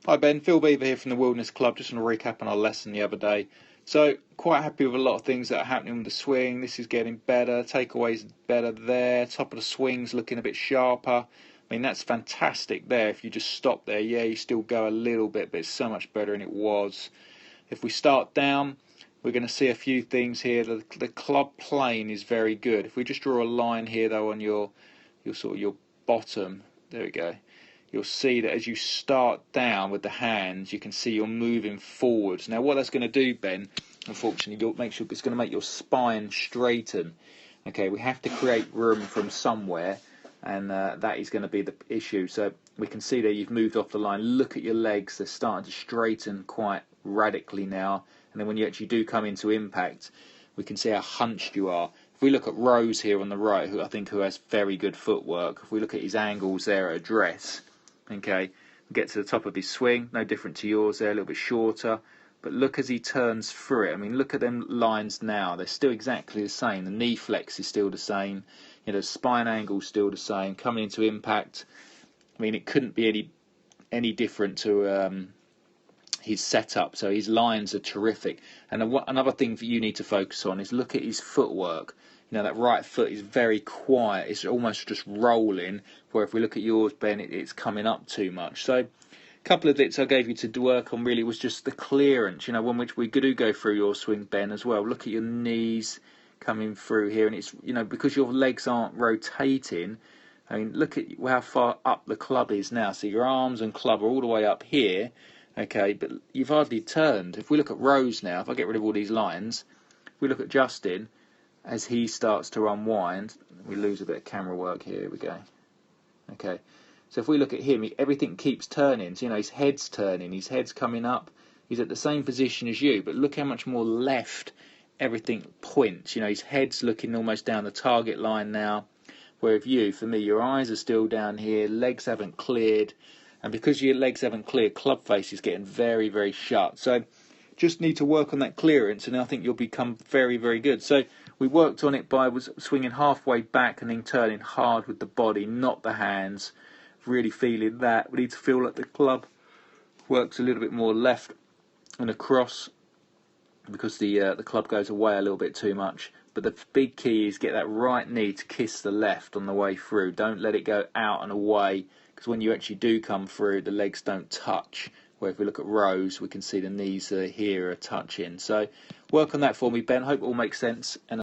Hi Ben, Phil Beever here from the Wilderness Club. Just want to recap on our lesson the other day. So, quite happy with a lot of things that are happening with the swing. This is getting better, takeaways better there, top of the swing's looking a bit sharper. I mean, that's fantastic there. If you just stop there, yeah, you still go a little bit, but it's so much better than it was. If we start down, we're going to see a few things here. The club plane is very good. If we just draw a line here, though, on your bottom, there we go. You'll see that as you start down with the hands, you can see you're moving forwards. Now, what that's going to do, Ben, unfortunately, it's going to make your spine straighten. Okay, we have to create room from somewhere, and that is going to be the issue. So we can see there you've moved off the line. Look at your legs; they're starting to straighten quite radically now. And then when you actually do come into impact, we can see how hunched you are. If we look at Rose here on the right, who has very good footwork, if we look at his angles there at address, okay, get to the top of his swing, no different to yours there, a little bit shorter, but look as he turns through it. I mean, look at them lines now, they're still exactly the same. The knee flex is still the same, you know, the spine angle is still the same. Coming into impact, I mean, it couldn't be any different to his setup. So his lines are terrific. And another thing that you need to focus on is look at his footwork. You know, that right foot is very quiet. It's almost just rolling, where if we look at yours, Ben, it's coming up too much. So a couple of bits I gave you to work on really was just the clearance, you know, one which we do go through your swing, Ben, as well. Look at your knees coming through here, and it's, you know, because your legs aren't rotating, I mean, look at how far up the club is now. So your arms and club are all the way up here, okay, but you've hardly turned. If we look at Rose now, if I get rid of all these lines, if we look at Justin, as he starts to unwind, we lose a bit of camera work here we go. Okay, so if we look at him, everything keeps turning. So, you know, his head's turning, his head's coming up, he's at the same position as you, but look how much more left everything points. You know, his head's looking almost down the target line now, where if you, for me, your eyes are still down here, legs haven't cleared, and because your legs haven't cleared, club face is getting very, very shut. So just need to work on that clearance, and I think you'll become very, very good. So we worked on it by swinging halfway back and then turning hard with the body, not the hands. Really feeling that. We need to feel like the club works a little bit more left and across, because the club goes away a little bit too much. But the big key is get that right knee to kiss the left on the way through. Don't let it go out and away, because when you actually do come through, the legs don't touch. Where if we look at Rose, we can see the knees here are touching. So work on that for me, Ben. Hope it all makes sense. And